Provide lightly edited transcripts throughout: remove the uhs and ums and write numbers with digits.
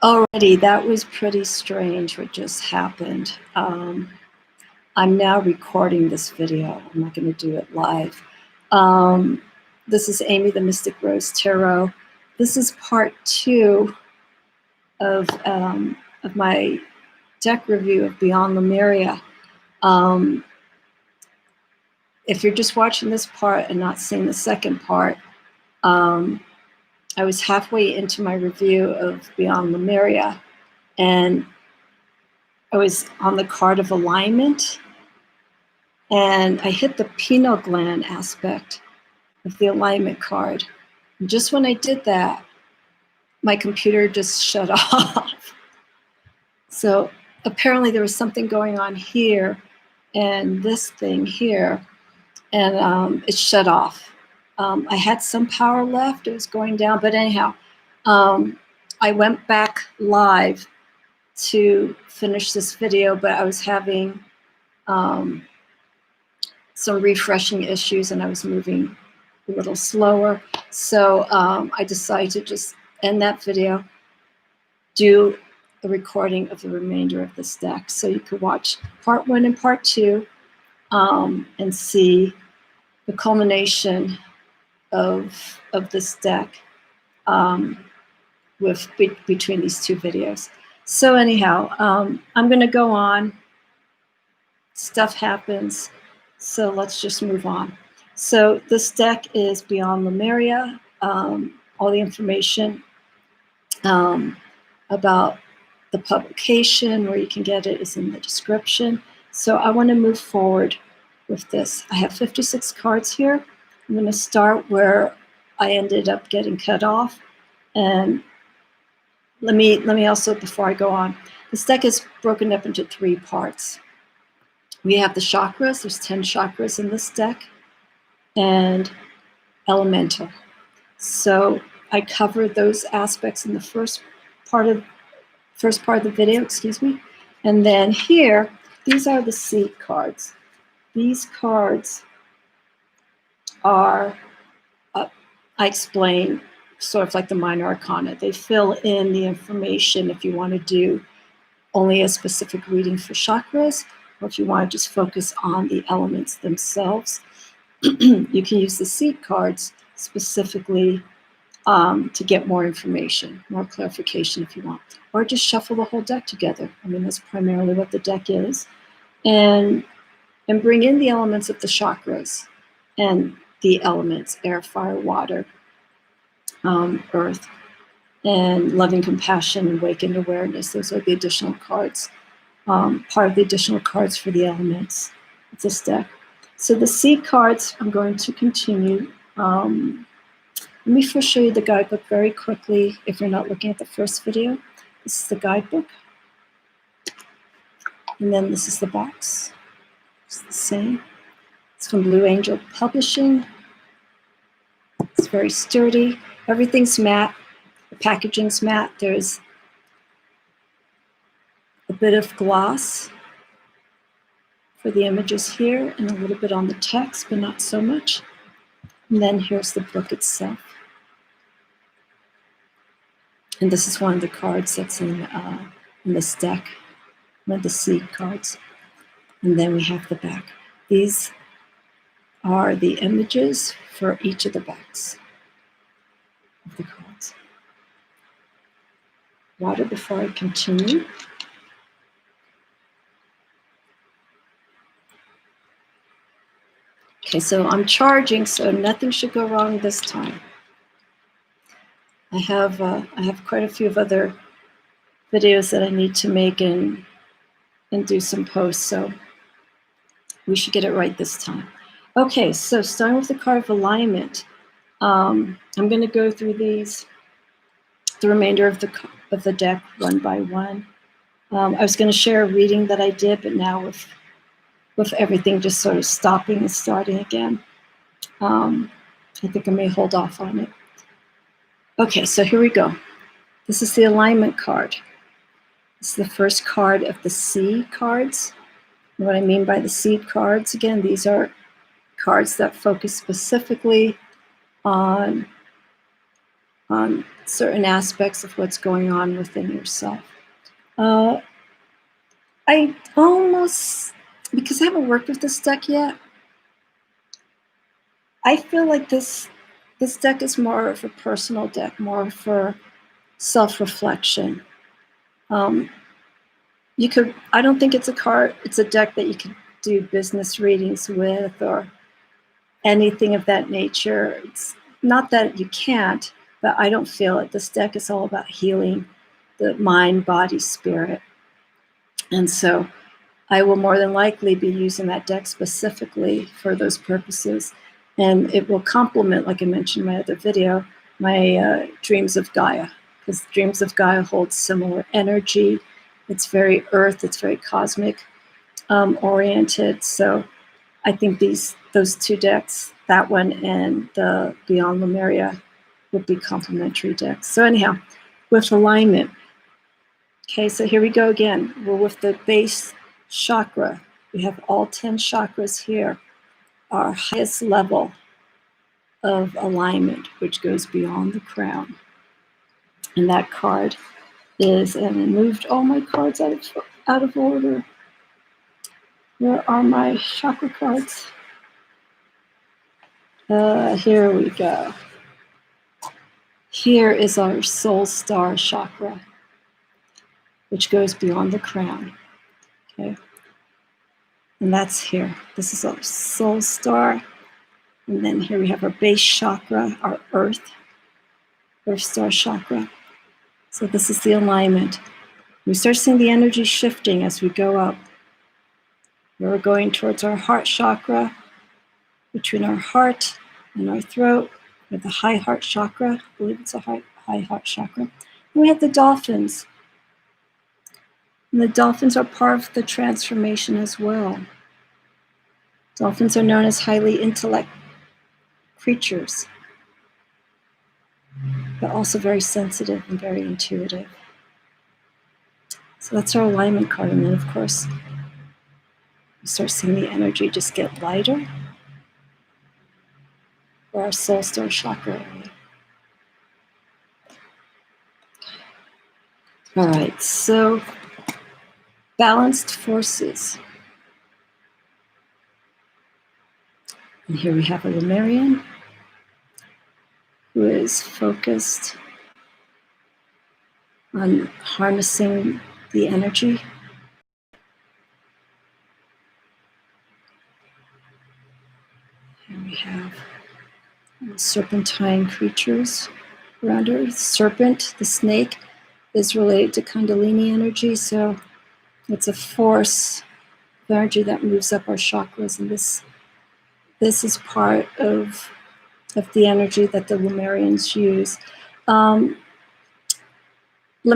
Alrighty, that was pretty strange what just happened. I'm now recording this video. I'm not going to do it live. This is Amy the Mystic Rose Tarot. This is part 2 of my deck review of Beyond Lemuria. If you're just watching this part and not seeing the second part, I was halfway into my review of Beyond Lemuria, and I was on the card of alignment, and I hit the pineal gland aspect of the alignment card. And just when I did that, my computer just shut off. So apparently there was something going on here and this thing here, and it shut off. I had some power left. It was going down. But anyhow, I went back live to finish this video, but I was having some refreshing issues and I was moving a little slower. So I decided to just end that video, do a recording of the remainder of this deck. So you could watch part 1 and part 2 and see the culmination of this deck between these 2 videos. So anyhow, I'm going to go on. Stuff happens, so let's just move on. So this deck is Beyond Lemuria. All the information about the publication, where you can get it, is in the description. So I want to move forward with this. I have 56 cards here. I'm going to start where I ended up getting cut off. And let me also, before I go on, this deck is broken up into 3 parts. We have the chakras. There's 10 chakras in this deck, and elemental. So I covered those aspects in the first part of the video, excuse me. And then here, these are the seed cards. These cards are, I explain, sort of like the minor arcana. They fill in the information if you want to do only a specific reading for chakras, or if you want to just focus on the elements themselves. You can use the seed cards specifically to get more information, more clarification if you want, or just shuffle the whole deck together. I mean, that's primarily what the deck is. And bring in the elements of the chakras and the elements, air, fire, water, earth, and loving compassion and awakened awareness. Those are the additional cards, part of the additional cards for the elements of this deck. So the seed cards, I'm going to continue. Let me first show you the guidebook very quickly if you're not looking at the first video. This is the guidebook. And then this is the box. It's the same. It's from Blue Angel Publishing. It's very sturdy. Everything's matte. The packaging's matte. There's a bit of gloss for the images here and a little bit on the text, but not so much. And then here's the book itself. And this is one of the cards that's in this deck, one of the seed cards. And then we have the back. These are the images for each of the backs of the cards. Water before I continue. Okay, so I'm charging, so nothing should go wrong this time. I have quite a few of other videos that I need to make and do some posts, so we should get it right this time. Okay, so starting with the card of alignment, I'm going to go through the remainder of the deck one by one. I was going to share a reading that I did, but now with everything just sort of stopping and starting again, I think I may hold off on it. Okay, so here we go. This is the alignment card. This is the first card of the seed cards. And what I mean by the seed cards, again, these are cards that focus specifically on on certain aspects of what's going on within yourself. I almost, because I haven't worked with this deck yet, I feel like this deck is more of a personal deck, more for self-reflection. You could, I don't think it's a deck that you could do business readings with or anything of that nature. It's not that you can't, but I don't feel it. This deck is all about healing the mind, body, spirit. And so I will more than likely be using that deck specifically for those purposes. And it will complement, like I mentioned in my other video, my Dreams of Gaia, because Dreams of Gaia holds similar energy. It's very earth, it's very cosmic oriented. So I think those two decks, that one and the Beyond Lemuria, would be complementary decks. So anyhow, with alignment. Okay, so here we go again. We're with the base chakra. We have all 10 chakras here. Our highest level of alignment, which goes beyond the crown. And that card is, and I moved all my cards out of order. Where are my chakra cards? Here we go. Here is our soul star chakra, which goes beyond the crown. Okay. And that's here. This is our soul star. And then here we have our base chakra, our earth star chakra. So this is the alignment. We start seeing the energy shifting as we go up. We're going towards our heart chakra, between our heart and our throat. We have the high heart chakra. I believe it's a high heart chakra. And we have the dolphins. And the dolphins are part of the transformation as well. Dolphins are known as highly intellect creatures, but also very sensitive and very intuitive. So that's our alignment card. And then, of course, we start seeing the energy just get lighter for our soul star chakra area. All right, so balanced forces. And here we have a Lemurian who is focused on harnessing the energy. Here we have serpentine creatures around her. Serpent, the snake, is related to Kundalini energy, so it's a force of energy that moves up our chakras, and this is part of the energy that the Lemurians use. Let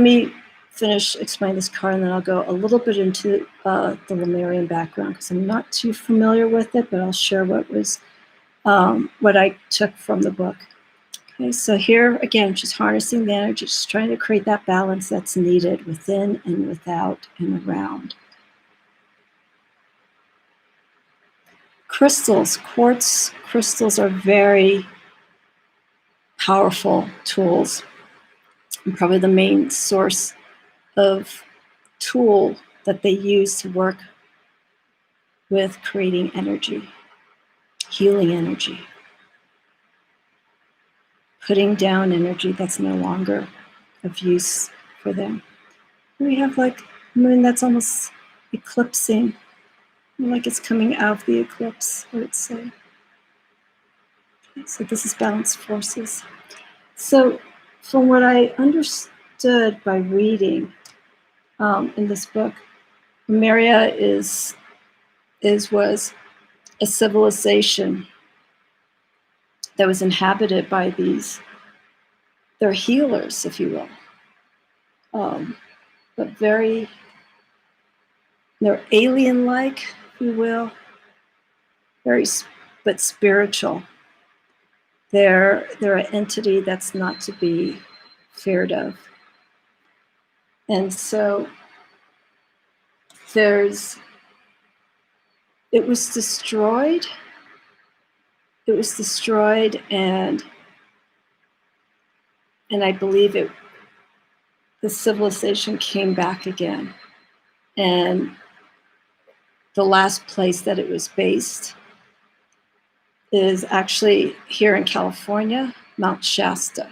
me finish explaining this card, and then I'll go a little bit into the Lemurian background, because I'm not too familiar with it, but I'll share what I took from the book. Okay, so here again, just harnessing the energy, just trying to create that balance that's needed within and without and around. Crystals, quartz crystals are very powerful tools, and probably the main source of tool that they use to work with creating energy, healing energy, putting down energy that's no longer of use for them. We have like moon that's almost eclipsing, like it's coming out of the eclipse, I would say. Okay, so this is balanced forces. So from what I understood by reading in this book, Lemuria was a civilization that was inhabited by they're healers, if you will, but they're alien-like, if you will, but spiritual. They're an entity that's not to be feared of. And so it was destroyed. It was destroyed, and and I believe the civilization came back again. And the last place that it was based is actually here in California, Mount Shasta,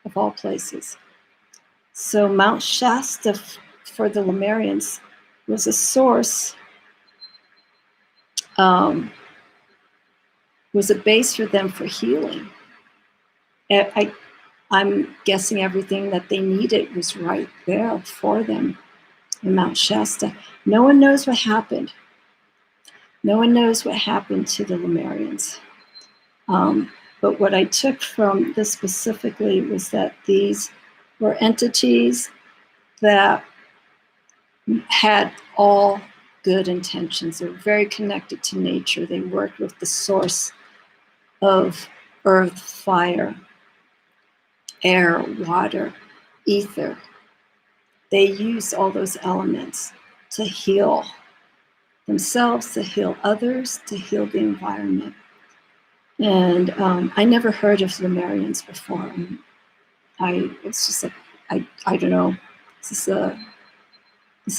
of all places. So Mount Shasta for the Lemurians was a source, was a base for them for healing. I'm guessing everything that they needed was right there for them in Mount Shasta. No one knows what happened. No one knows what happened to the Lemurians. But what I took from this specifically was that these were entities that had all good intentions. They were very connected to nature. They worked with the source of earth, fire, air, water, ether. They used all those elements to heal themselves, to heal others, to heal the environment. And I never heard of Lemurians before. It's just like, I don't know. This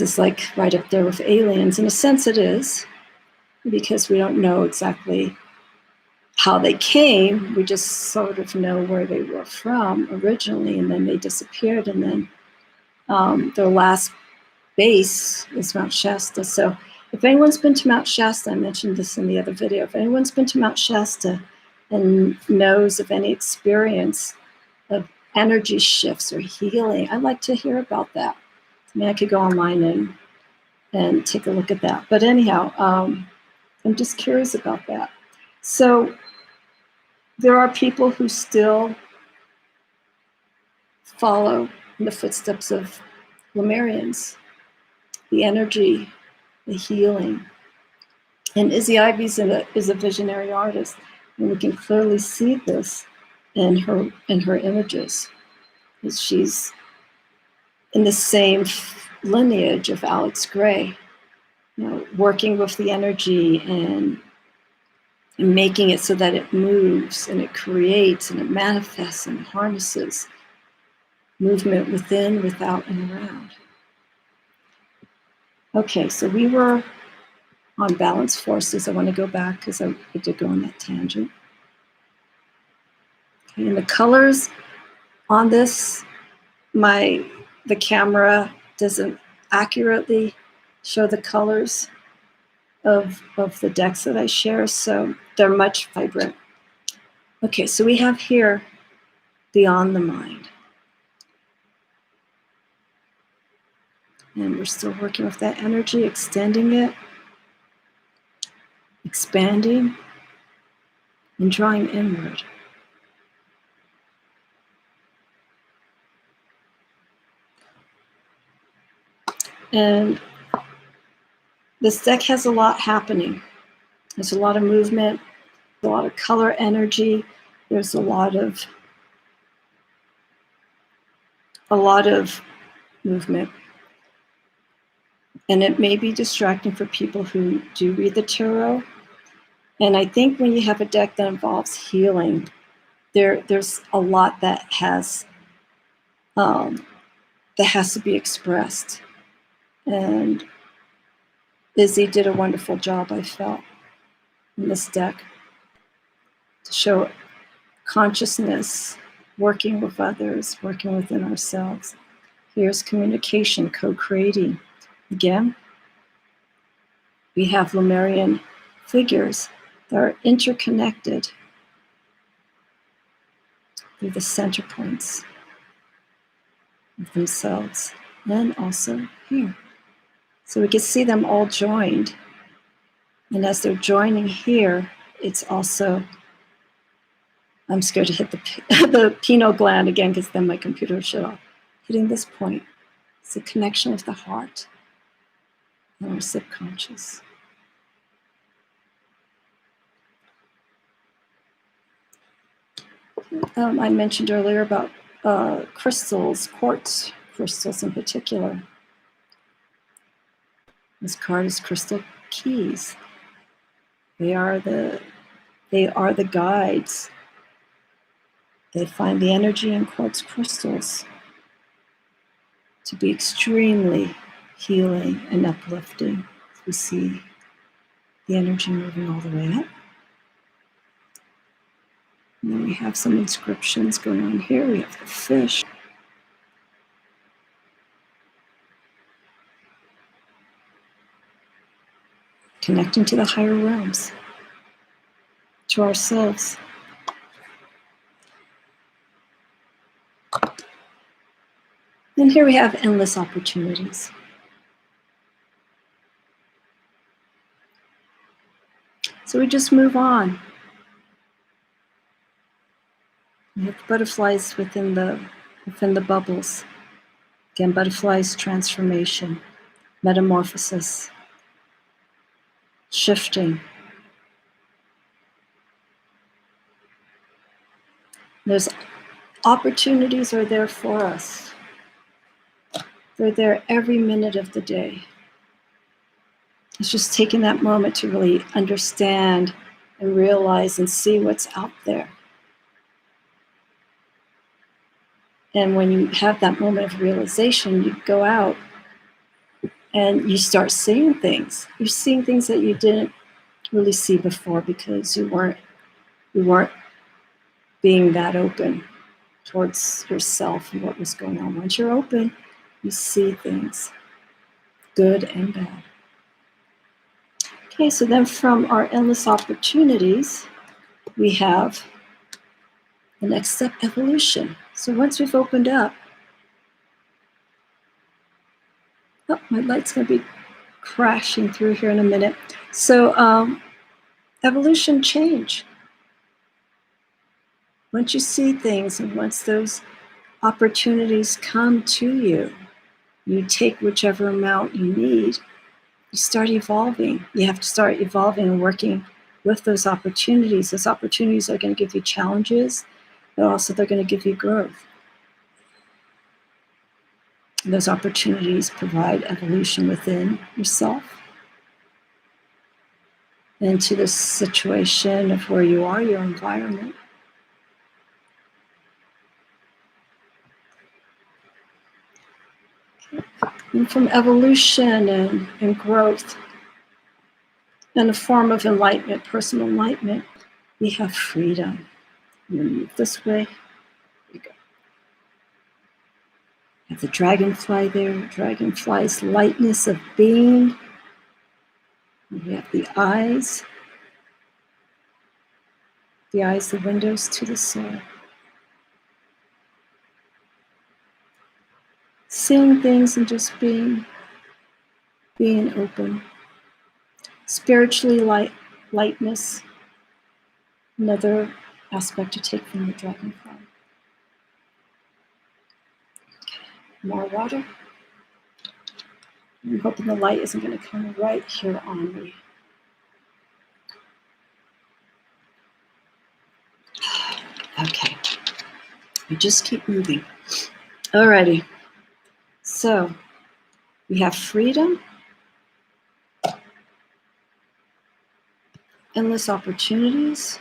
is like right up there with aliens. In a sense it is, because we don't know exactly how they came. We just sort of know where they were from originally, and then they disappeared, and then their last base is Mount Shasta. So if anyone's been to Mount Shasta, I mentioned this in the other video, if anyone's been to Mount Shasta and knows of any experience of energy shifts or healing, I'd like to hear about that. I mean, I could go online and take a look at that. But anyhow, I'm just curious about that. So there are people who still follow in the footsteps of Lemurians, the energy, the healing. And Izzy Ivy is a visionary artist, and we can clearly see this in her images. She's in the same lineage of Alex Gray, you know, working with the energy and making it so that it moves and it creates and it manifests and harnesses movement within, without, and around. Okay, so we were on balanced forces. I want to go back because I did go on that tangent. Okay, and the colors on this, the camera doesn't accurately show the colors of the decks that I share, so they're much vibrant. Okay, so we have here Beyond the Mind. And we're still working with that energy, extending it, expanding, and drawing inward. And this deck has a lot happening. There's a lot of movement, a lot of color energy. There's a lot of movement. And it may be distracting for people who do read the tarot. And I think when you have a deck that involves healing, there's a lot that has to be expressed. And Izzy did a wonderful job, I felt, in this deck to show consciousness, working with others, working within ourselves. Here's communication, co-creating. Again, we have Lemurian figures that are interconnected through the center points of themselves, and also here. So we can see them all joined. And as they're joining here, it's also, I'm scared to hit the pineal gland again because then my computer will shut off. Hitting this point, it's a connection with the heart and our subconscious. I mentioned earlier about crystals, quartz crystals in particular. This card is crystal keys. They are the guides They find the energy in quartz crystals to be extremely healing and uplifting. We see the energy moving all the way up. And then we have some inscriptions going on here. We have the fish. Connecting to the higher realms, to ourselves. And here we have endless opportunities. So we just move on. We have butterflies within the bubbles. Again, butterflies, transformation, metamorphosis, shifting. Those opportunities are there for us. They're there every minute of the day. It's just taking that moment to really understand and realize and see what's out there. And when you have that moment of realization, you go out and you start seeing things. You're seeing things that you didn't really see before because you weren't being that open towards yourself and what was going on. Once you're open, you see things, good and bad. Okay, so then from our endless opportunities, we have the next step, evolution. So once we've opened up, oh, my light's going to be crashing through here in a minute. So evolution, change. Once you see things and once those opportunities come to you, you take whichever amount you need, you start evolving. You have to start evolving and working with those opportunities. Those opportunities are going to give you challenges, but also they're going to give you growth. And those opportunities provide evolution within yourself into the situation of where you are, your environment. And from evolution and growth and a form of enlightenment, personal enlightenment, we have freedom. I'm going to move this way. There we go. We have the dragonfly there. Dragonfly's lightness of being. And we have the eyes, the windows to the soul. Seeing things and just being open. Spiritually lightness, another aspect to take from the dragonfly. Okay, more water. I'm hoping the light isn't going to come right here on me. Okay, we just keep moving. Alrighty, so we have freedom, endless opportunities,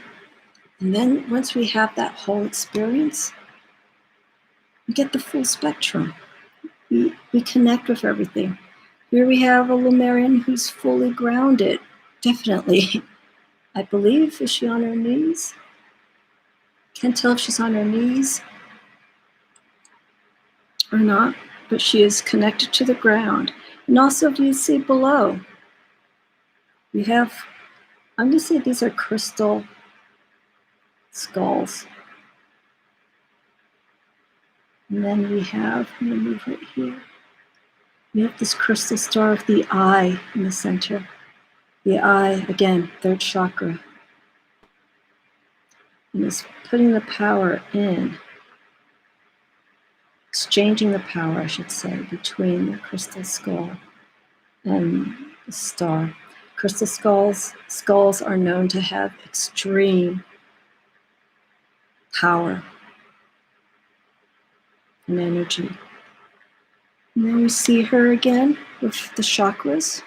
and then once we have that whole experience, we get the full spectrum. We connect with everything. Here we have a Lemurian who's fully grounded, definitely. I believe, is she on her knees? Can't tell if she's on her knees or not, but she is connected to the ground. And also, if you see below, we have, I'm going to say these are crystal skulls. And then we have, I'm going to move right here. We have this crystal star of the eye in the center. The eye, again, third chakra. And it's putting the power in, exchanging the power, I should say, between the crystal skull and the star. Crystal skulls are known to have extreme power and energy. And then we see her again with the chakras. I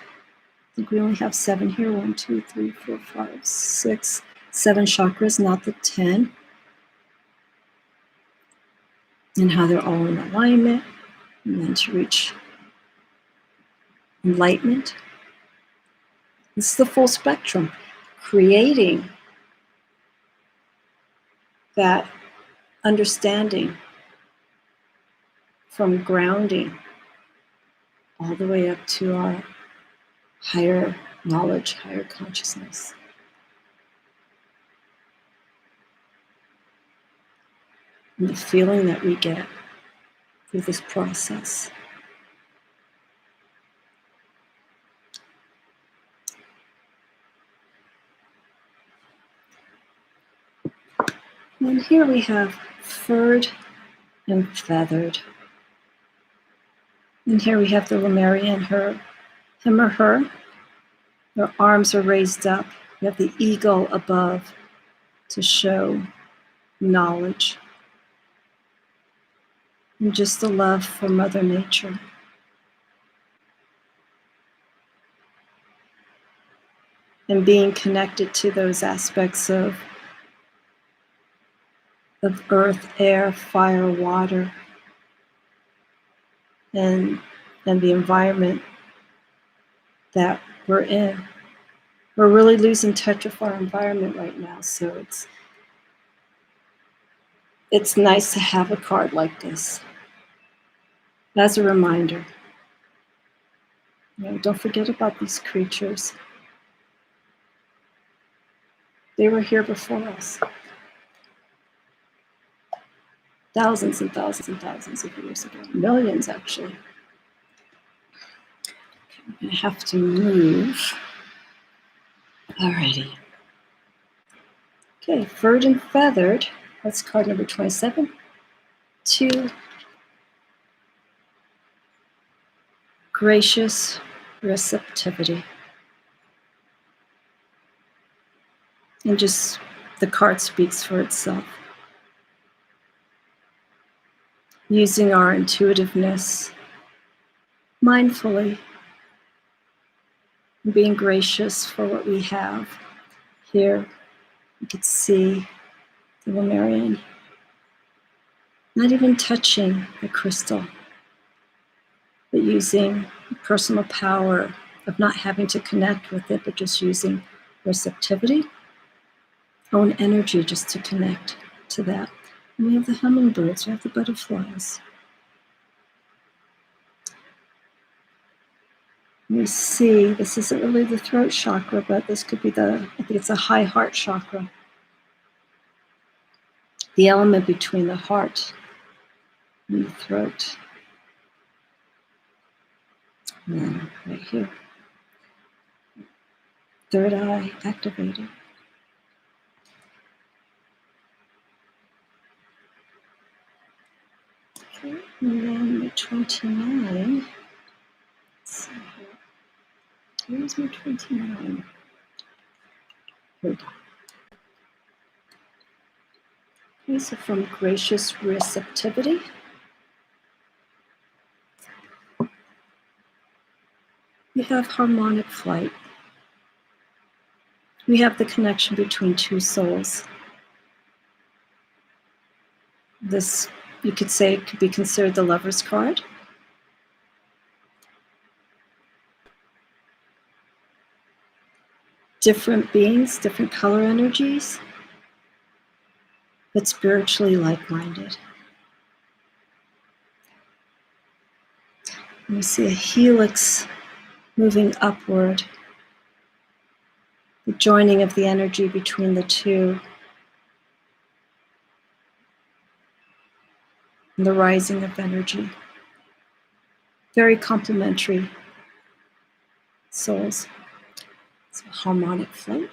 think we only have 7 here. 1, 2, 3, 4, 5, 6, 7 chakras, not the 10. and how they're all in alignment, and then to reach enlightenment. This is the full spectrum, creating that understanding from grounding all the way up to our higher knowledge, higher consciousness. And the feeling that we get through this process. And here we have furred and feathered. And here we have the Lemurian, him or her. Their arms are raised up. We have the eagle above to show knowledge. And just the love for Mother Nature. And being connected to those aspects of earth, air, fire, water, and the environment that we're in. We're really losing touch of our environment right now, so it's nice to have a card like this as a reminder. Don't forget about these creatures. They were here before us. Thousands and thousands and thousands of years ago. Millions, actually. I'm going to have to move. Alrighty. Okay, furred and feathered. That's card number 27. 2. Gracious receptivity. And just the card speaks for itself. Using our intuitiveness mindfully, being gracious for what we have. Here, you could see the Lemurian not even touching the crystal, but using personal power of not having to connect with it, but just using receptivity, own energy just to connect to that. And we have the hummingbirds, we have the butterflies. We see, this isn't really the throat chakra, but this could be I think it's a high heart chakra. The element between the heart and the throat. And then right here. Third eye activated. Okay, and then the 29. Let's see here. Where's my 29? Here we go. Okay, so from gracious receptivity. We have harmonic flight. We have the connection between two souls. This, you could say, could be considered the Lover's card. Different beings, different color energies, but spiritually like-minded. And we see a helix moving upward, the joining of the energy between the two, and the rising of energy. Very complementary souls. So harmonic flight.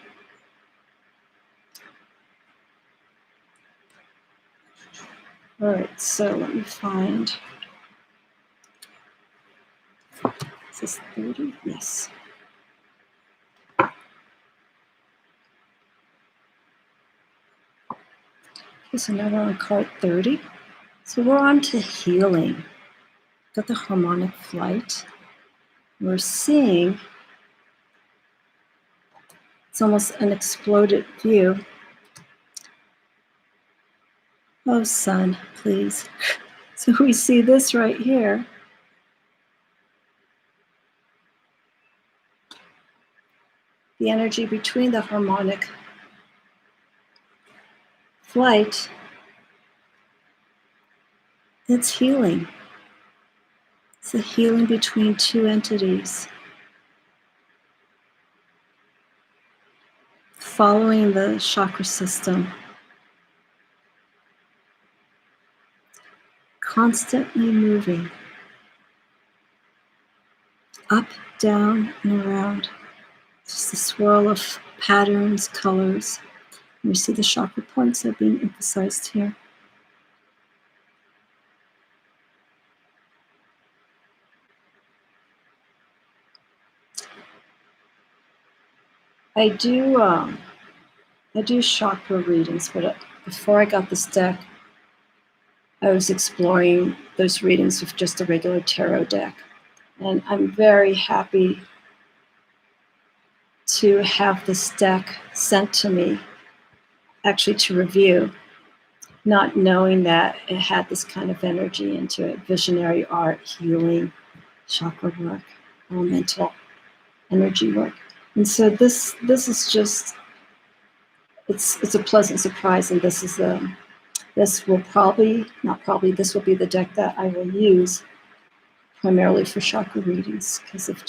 All right, so let me find. Is this 30? Yes. Okay, so now we're on card 30. So we're on to healing. Got the harmonic flight. We're seeing, it's almost an exploded view. Oh, sun, please. So we see this right here. The energy between the harmonic flight, it's healing. It's a healing between two entities. Following the chakra system. Constantly moving. Up, down, and around. Just a swirl of patterns, colors. And we see the chakra points are being emphasized here. I do chakra readings, but before I got this deck, I was exploring those readings with just a regular tarot deck. And I'm very happy to have this deck sent to me, actually to review, not knowing that it had this kind of energy into it. Visionary art, healing, chakra work, elemental energy work. And so this is just, it's a pleasant surprise, and this will this will be the deck that I will use primarily for chakra readings, because of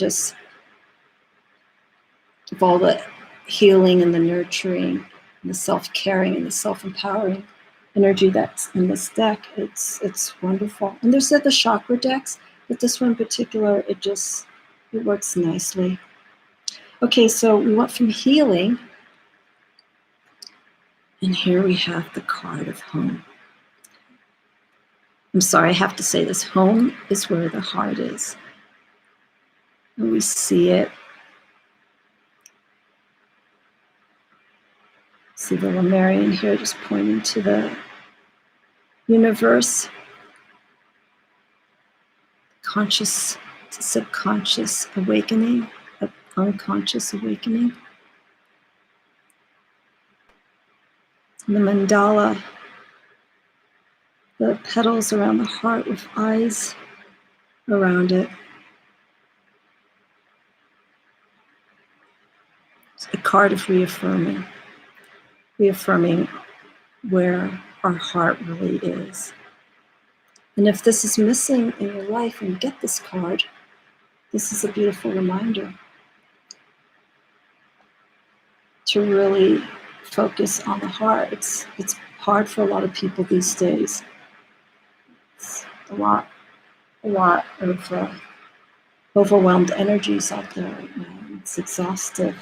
all the healing and the nurturing and the self-caring and the self-empowering energy that's in this deck. It's wonderful. And there's the chakra decks, but this one in particular, it works nicely. Okay, so we went from healing, and here we have the card of home. I'm sorry, I have to say this. Home is where the heart is. And we see it. See the Lemurian here just pointing to the universe. Conscious to subconscious awakening, unconscious awakening. And the mandala, the petals around the heart with eyes around it. It's a card of reaffirming where our heart really is. And if this is missing in your life and you get this card, this is a beautiful reminder to really focus on the heart. It's hard for a lot of people these days. It's a lot of overwhelmed energies out there right now. It's exhaustive.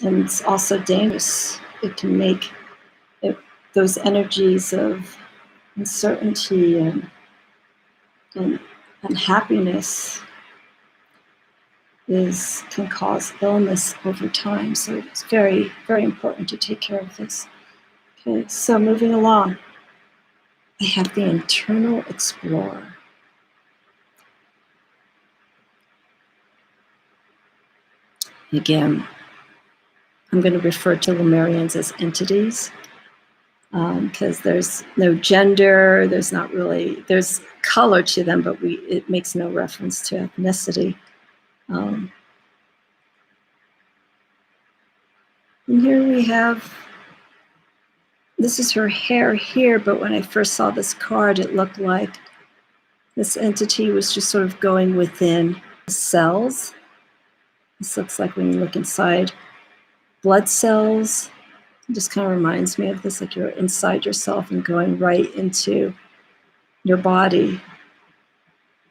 And it's also dangerous. It can make those energies of uncertainty and unhappiness can cause illness over time. So it's very, very important to take care of this. Okay, so moving along, I have the internal explorer. Again, I'm going to refer to Lemurians as entities, because there's no gender, there's color to them, but it makes no reference to ethnicity. And here we have, this is her hair here, but when I first saw this card, it looked like this entity was just sort of going within the cells. This looks like when you look inside blood cells. It just kind of reminds me of this, like you're inside yourself and going right into your body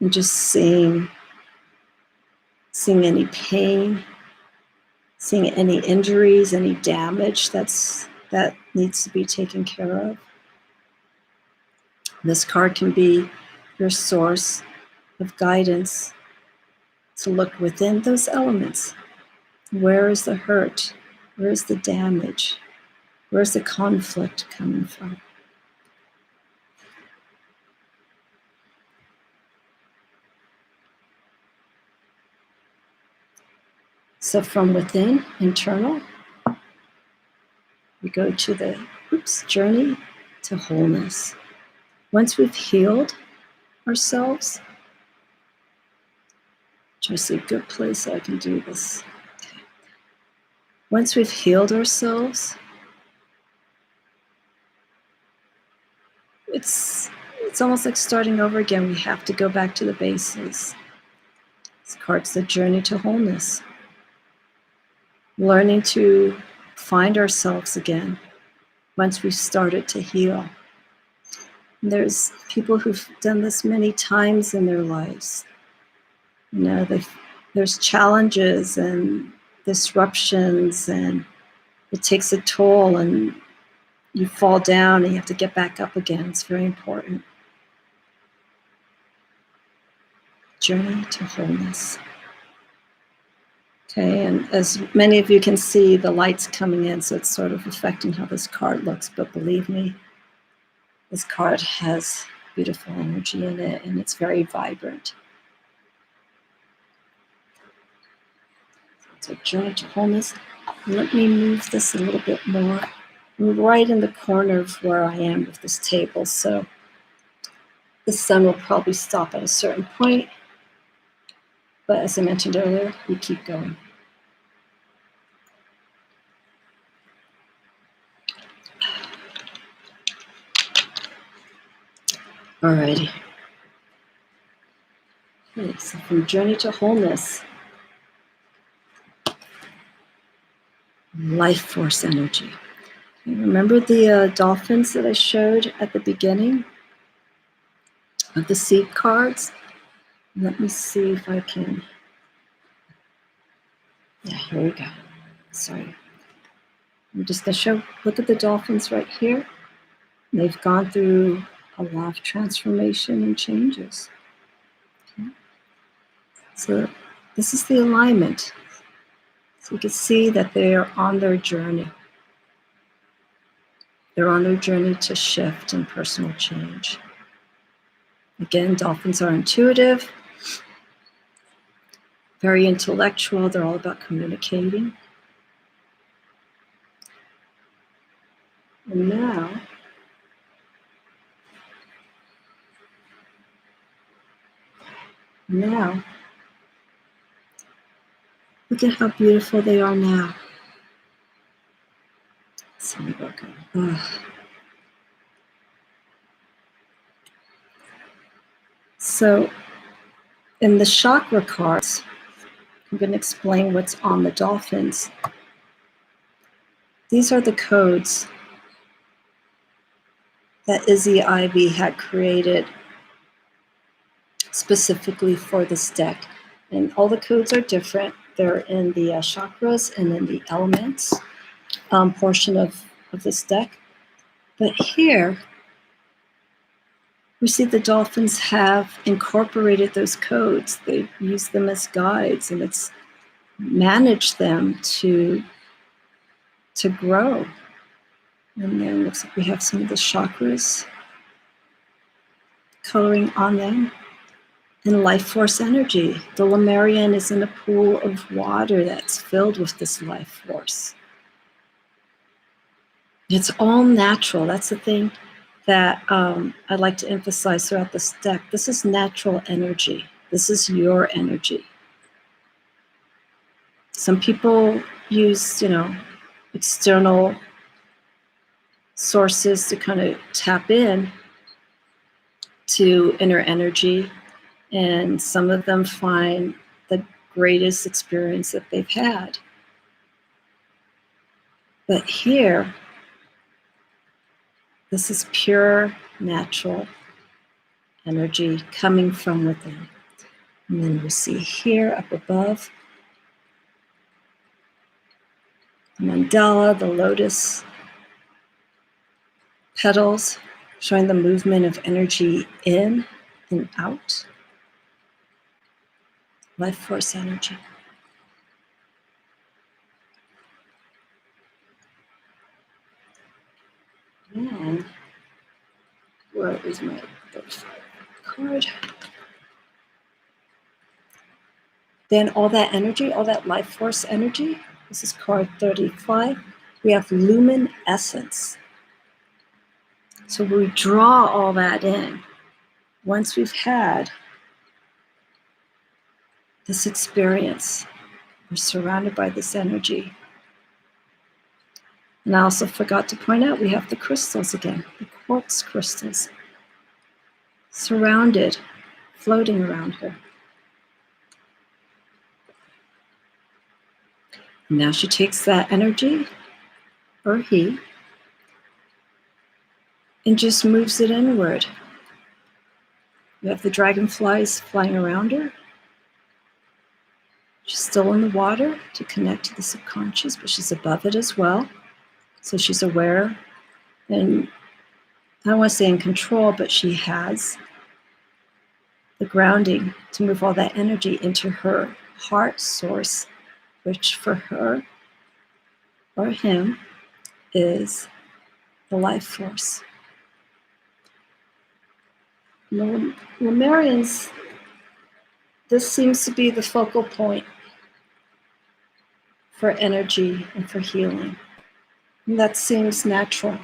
and just seeing any pain, seeing any injuries, any damage that needs to be taken care of. This card can be your source of guidance to look within those elements. Where is the hurt? Where is the damage? Where's the conflict coming from? So from within, internal, we go to the journey to wholeness. Once we've healed ourselves, try to see a good place so I can do this. Okay. Once we've healed ourselves, it's almost like starting over again. We have to go back to the bases. This card's the journey to wholeness. Learning to find ourselves again once we've started to heal. And there's people who've done this many times in their lives. You know, there's challenges and disruptions, and it takes a toll, and you fall down and you have to get back up again. It's very important. Journey to wholeness. Okay, and as many of you can see, the light's coming in, so it's sort of affecting how this card looks, but believe me, this card has beautiful energy in it, and it's very vibrant. So journey to wholeness. Let me move this a little bit more. I'm right in the corner of where I am with this table, so the sun will probably stop at a certain point, but as I mentioned earlier, we keep going. Alrighty. Okay, so from journey to wholeness, life force energy. Remember the dolphins that I showed at the beginning of the seed cards? Let me see if I can. Yeah, here we go. Sorry. I'm just going to show, look at the dolphins right here. They've gone through a lot of transformation and changes. Okay. So this is the alignment. So you can see that they are on their journey. They're on their journey to shift and personal change. Again, dolphins are intuitive, very intellectual. They're all about communicating. And now, look at how beautiful they are now. So, in the chakra cards, I'm going to explain what's on the dolphins. These are the codes that Izzy Ivy had created specifically for this deck. And all the codes are different. They're in the chakras and in the elements portion of this deck. But here, we see the dolphins have incorporated those codes. They use them as guides, and it's managed them to grow. And then it looks like we have some of the chakras coloring on them. And life force energy. The Lemurian is in a pool of water that's filled with this life force. It's all natural. That's the thing that I'd like to emphasize throughout this deck. This is natural energy. This is your energy. Some people use, external sources to kind of tap in to inner energy, and some of them find the greatest experience that they've had. But here, this is pure natural energy coming from within. And then we see here up above the mandala, the lotus petals, showing the movement of energy in and out. Life force energy. And where is my card? Then all that energy, all that life force energy, this is card 35. We have luminescence. So we draw all that in. Once we've had this experience, we're surrounded by this energy. And I also forgot to point out, we have the crystals again, the quartz crystals, surrounded, floating around her. And now she takes that energy, or he, and just moves it inward. We have the dragonflies flying around her. She's still in the water to connect to the subconscious, but she's above it as well. So she's aware, and I don't want to say in control, but she has the grounding to move all that energy into her heart source, which for her or him is the life force. Lemurians, this seems to be the focal point for energy and for healing. And that seems natural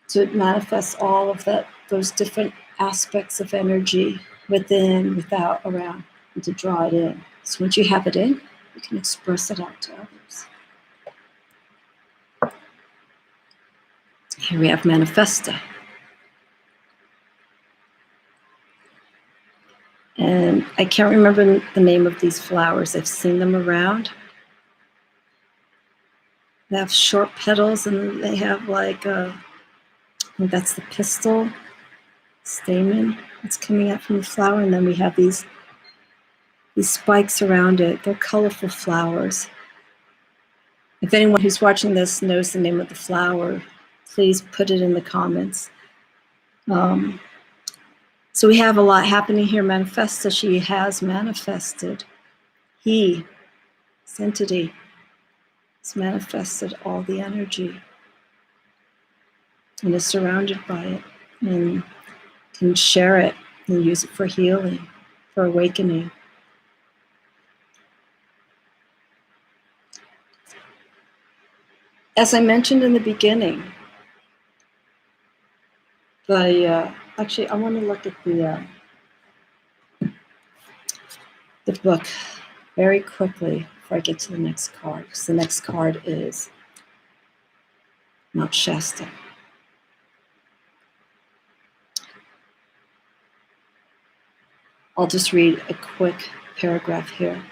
to manifest all of those different aspects of energy within, without, around, and to draw it in. So once you have it in, you can express it out to others. Here we have Manifesta. And I can't remember the name of these flowers. I've seen them around. They have short petals, and they have like I think that's the pistil, stamen that's coming out from the flower, and then we have these spikes around it. They're colorful flowers. If anyone who's watching this knows the name of the flower, please put it in the comments. So we have a lot happening here. Manifesta, she has manifested. He, this entity, has manifested all the energy and is surrounded by it and can share it and use it for healing, for awakening. As I mentioned in the beginning, actually, I want to look at the book very quickly before I get to the next card, because the next card is Mount Shasta. I'll just read a quick paragraph here.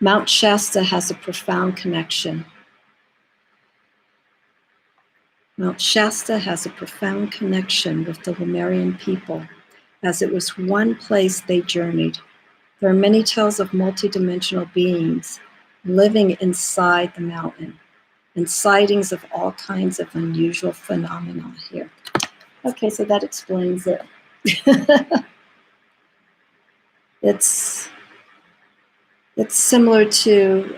Mount Shasta has a profound connection. Mount Shasta has a profound connection with the Lemurian people, as it was one place they journeyed. There are many tales of multidimensional beings living inside the mountain, and sightings of all kinds of unusual phenomena here. Okay, so that explains it. It's similar to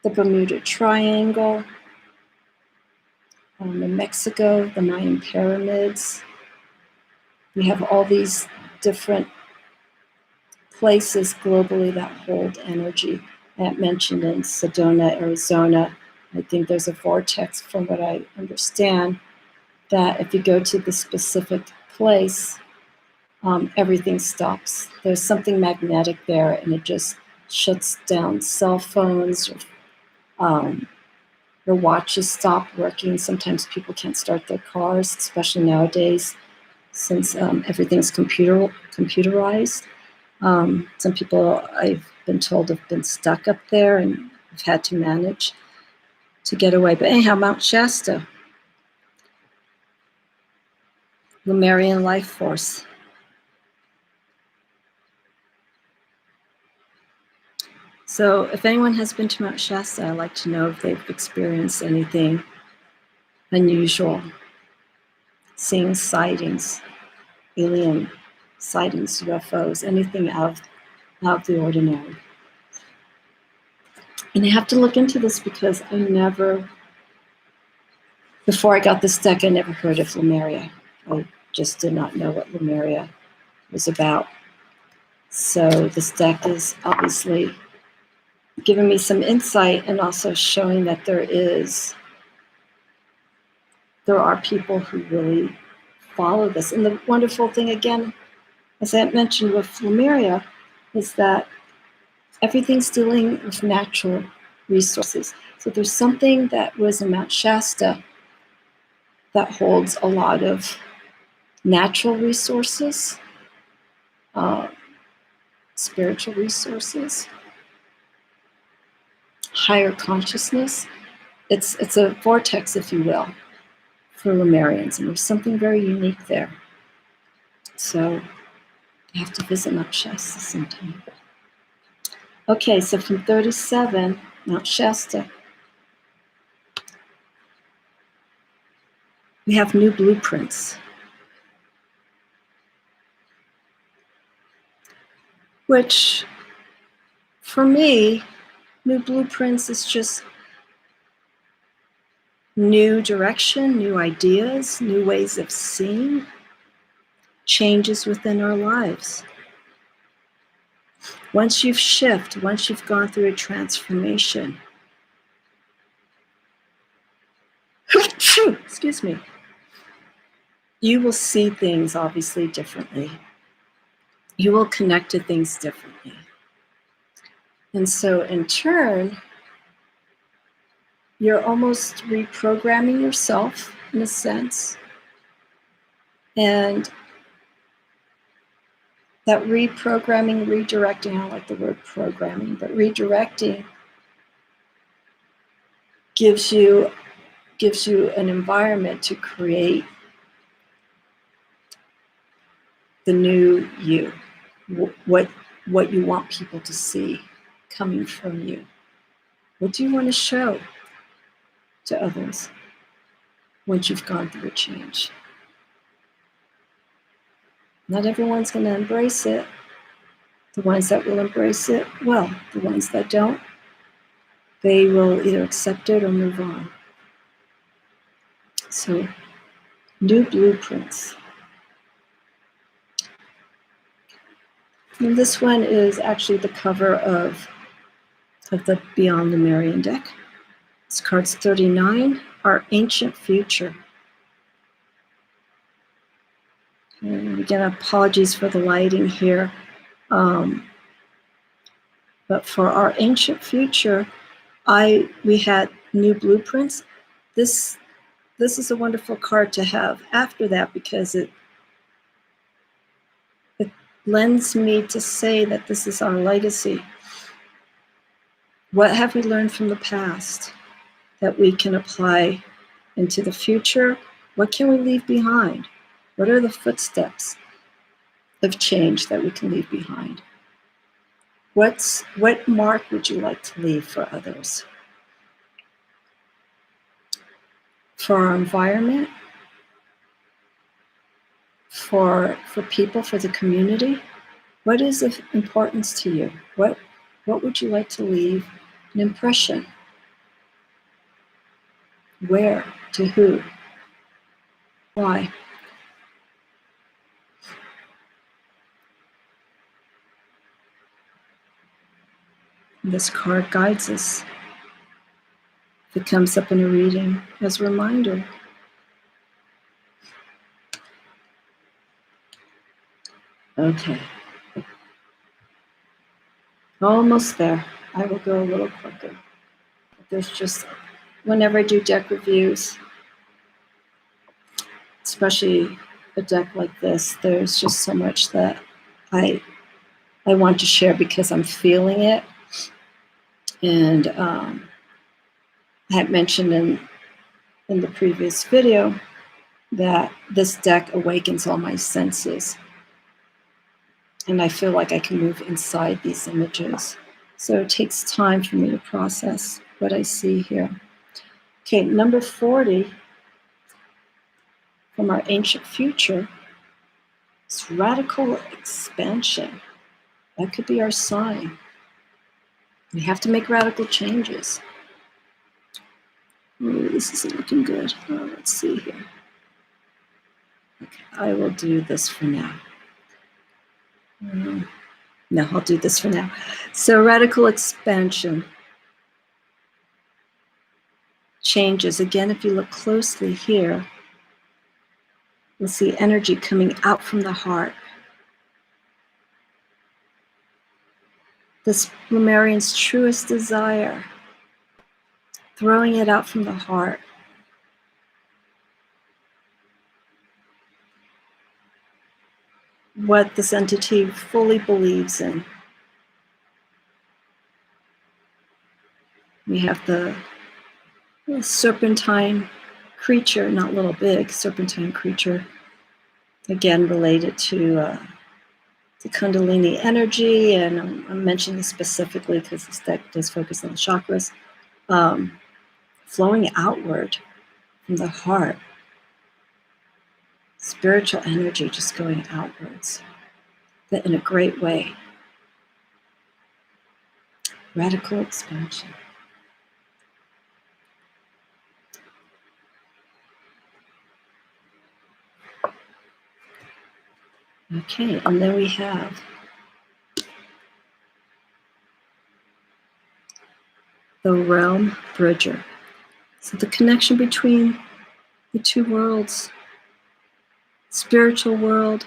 the Bermuda Triangle, in Mexico, the Mayan pyramids. We have all these different places globally that hold energy. I mentioned in Sedona, Arizona, I think there's a vortex, from what I understand, that if you go to the specific place, everything stops. There's something magnetic there, and it just shuts down cell phones, or their watches stop working. Sometimes people can't start their cars, especially nowadays, since everything's computerized. Some people, I've been told, have been stuck up there and have had to manage to get away. But anyhow, Mount Shasta, Lemurian life force. So if anyone has been to Mount Shasta, I'd like to know if they've experienced anything unusual, seeing sightings, alien sightings, UFOs, anything out of the ordinary. And I have to look into this because before I got this deck, I never heard of Lemuria. I just did not know what Lemuria was about. So this deck is obviously giving me some insight, and also showing that there is there are people who really follow this. And the wonderful thing, again, as I mentioned with Lemuria, is that everything's dealing with natural resources. So there's something that was in Mount Shasta that holds a lot of natural resources, spiritual resources, higher consciousness. It's a vortex, if you will, for Lemurians, and there's something very unique there. So you have to visit Mount Shasta sometime. Okay, so from 37, Mount Shasta, we have new blueprints, which for me, new blueprints is just new direction, new ideas, new ways of seeing, changes within our lives. Once you've shifted, once you've gone through a transformation, excuse me, you will see things obviously differently. You will connect to things differently. And so in turn, you're almost reprogramming yourself in a sense. And that reprogramming, redirecting, I don't like the word programming, but redirecting gives you an environment to create the new you, what you want people to see coming from you. What do you want to show to others once you've gone through a change? Not everyone's going to embrace it. The ones that will embrace it, well, the ones that don't, they will either accept it or move on. So, new blueprints. And this one is actually the cover of the Beyond Lemurian deck. It's cards 39, Our Ancient Future. And again, apologies for the lighting here. But for Our Ancient Future, we had new blueprints. This is a wonderful card to have after that, because it lends me to say that this is our legacy. What have we learned from the past that we can apply into the future? What can we leave behind? What are the footsteps of change that we can leave behind? What mark would you like to leave for others? For our environment? For people, for the community? What is of importance to you? What would you like to leave an impression? Where? To who? Why? This card guides us. If it comes up in a reading as a reminder. Okay. Almost there. I will go a little quicker. There's just, whenever I do deck reviews, especially a deck like this, there's just so much that I want to share because I'm feeling it. And I had mentioned in the previous video that this deck awakens all my senses. And I feel like I can move inside these images. So it takes time for me to process what I see here. Okay, number 40 from Our Ancient Future is radical expansion. That could be our sign. We have to make radical changes. Ooh, this isn't looking good. Oh, let's see here. Okay, I will do this for now. No, I'll do this for now. So radical expansion. Changes. Again, if you look closely here, You'll see energy coming out from the heart. This Lemurian's truest desire, throwing it out from the heart. What this entity fully believes in. We have the serpentine creature, not little big, serpentine creature, again related to the Kundalini energy, and I'm mentioning this specifically because this deck does focus on the chakras, flowing outward from the heart. Spiritual energy just going outwards, but in a great way. Radical expansion. Okay, and then we have the realm bridger. So the connection between the two worlds, spiritual world,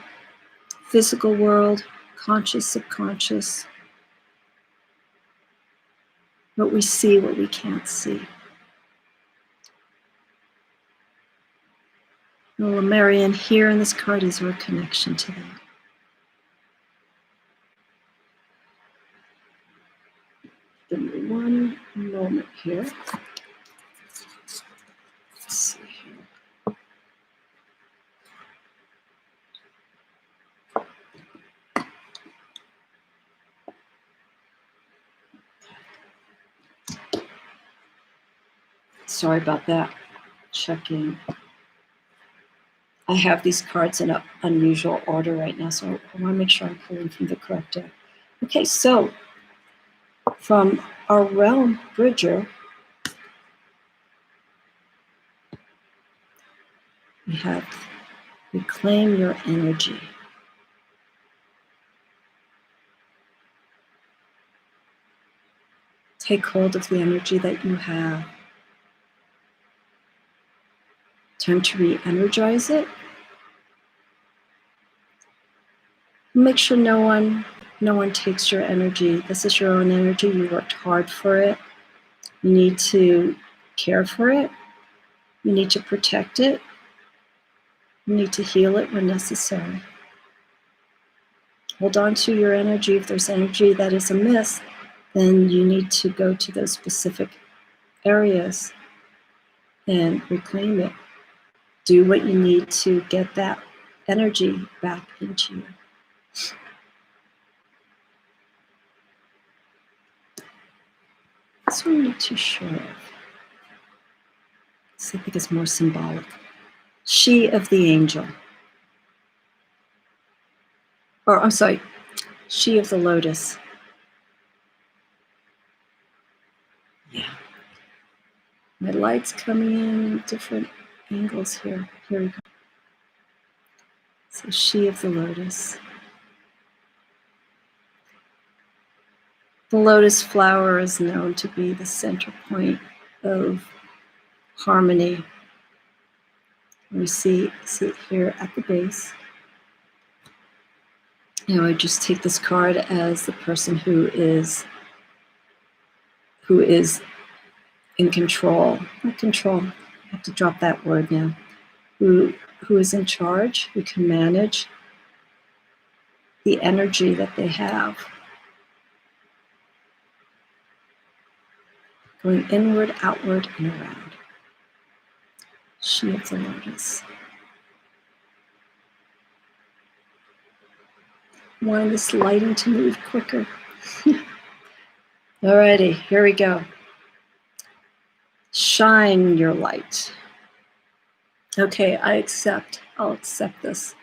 physical world, conscious, subconscious, what we see, what we can't see. The Lemurian here in this card is our connection to that. Give me one moment here. Let's see here. Sorry about that. Checking. I have these cards in an unusual order right now, so I want to make sure I'm pulling from the correct deck. Okay, so from our realm bridger, we have reclaim your energy. Take hold of the energy that you have. Time to re-energize it. Make sure no one takes your energy. This is your own energy. You worked hard for it. You need to care for it. You need to protect it. You need to heal it when necessary. Hold on to your energy. If there's energy that is amiss, then you need to go to those specific areas and reclaim it. Do what you need to get that energy back into you. This one I'm not too sure of. This I think is more symbolic. She of the angel. Or I'm sorry, she of the lotus. Yeah. My light's coming in different angles here. Here we go. So she of the lotus. The lotus flower is known to be the center point of harmony. We see it here at the base. And I just take this card as the person who is in control. Not control. I have to drop that word now. Who is in charge, who can manage the energy that they have. Going inward, outward, and around. She of the lotus. Want this lighting to move quicker. Alrighty, here we go. Shine your light. Okay, I'll accept this.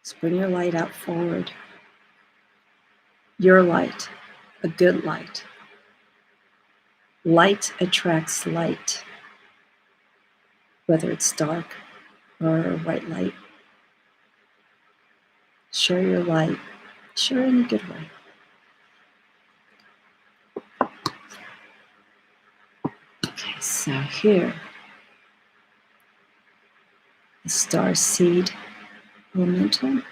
Just bring your light out forward. Your light, a good light. Light attracts light, whether it's dark or white light. Share your light. Share in a good way. So here, the star seed elemental.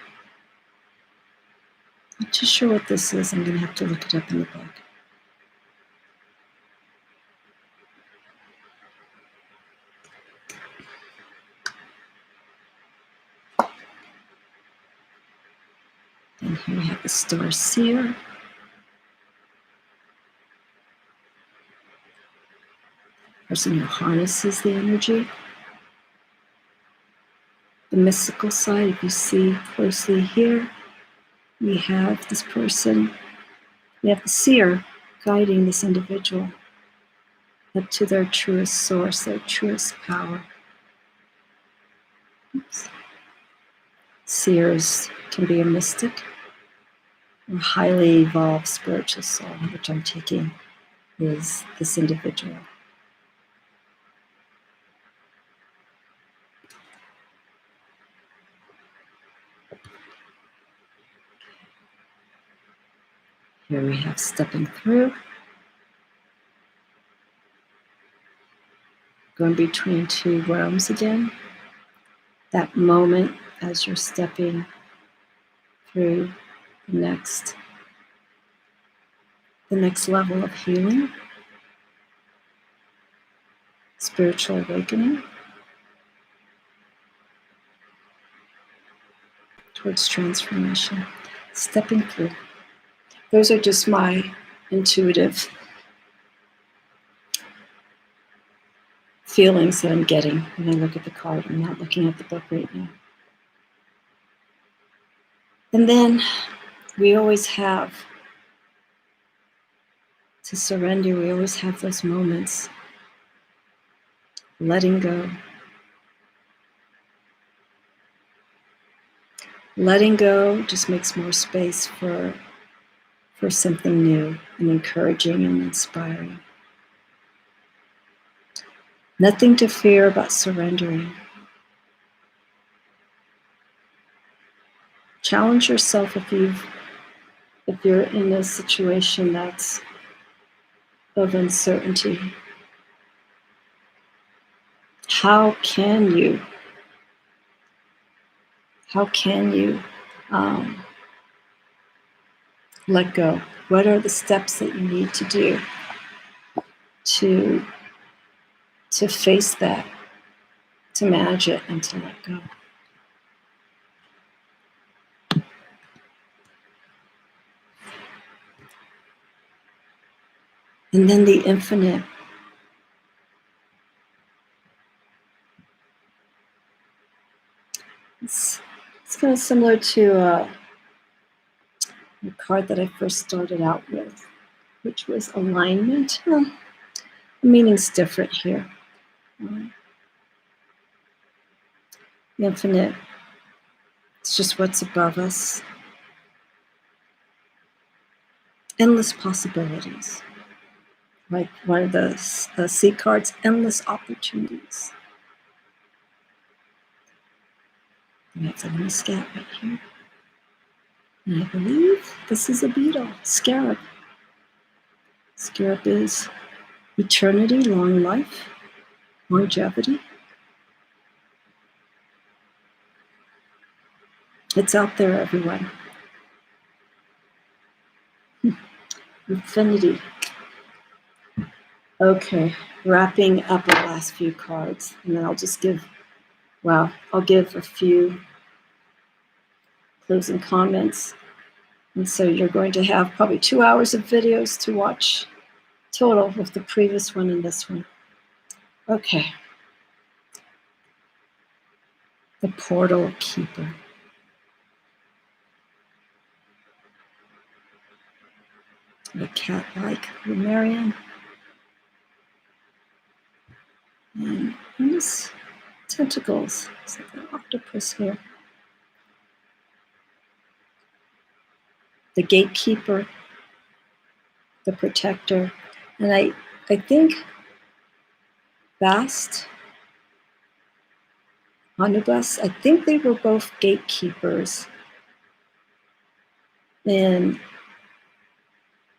Not too sure what this is. I'm going to have to look it up in the book. And here we have the star seer. Person who harnesses the energy. The mystical side, if you see closely here, we have this person, we have the seer guiding this individual up to their truest source, their truest power. Oops. Seers can be a mystic or highly evolved spiritual soul, which I'm taking is this individual. Here we have stepping through, going between two realms again. That moment as you're stepping through the next level of healing, spiritual awakening, towards transformation, stepping through. Those are just my intuitive feelings that I'm getting when I look at the card. I'm not looking at the book right now. And then we always have to surrender. We always have those moments. Letting go. Letting go just makes more space for something new and encouraging and inspiring. Nothing to fear about surrendering. Challenge yourself if you're in a situation that's of uncertainty. How can you let go? What are the steps that you need to do to face that, to manage it, and to let go? And then the infinite. It's kind of similar to the card that I first started out with, which was alignment. Well, the meaning's different here. The infinite, it's just what's above us. Endless possibilities. Like one of the sea cards, endless opportunities. We have the little scat right here. And I believe this is a beetle, scarab. Scarab is eternity, long life, longevity. It's out there, everyone. Infinity. Okay, wrapping up the last few cards, and then I'll give a few closing comments. And so you're going to have probably 2 hours of videos to watch total with the previous one and this one. Okay. The portal keeper. The cat-like Lemurian. And these tentacles. It's like an octopus here. The gatekeeper, the protector, and I think Bast, Anubis, I think they were both gatekeepers in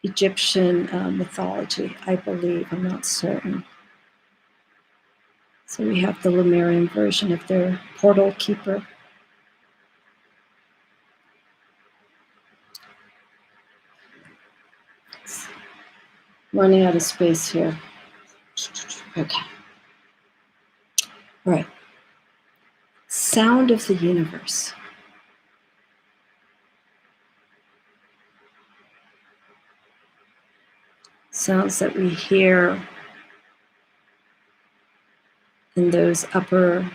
Egyptian mythology, I believe. I'm not certain. So we have the Lemurian version of their portal keeper. Running out of space here. Okay. All right. Sound of the universe. Sounds that we hear in those upper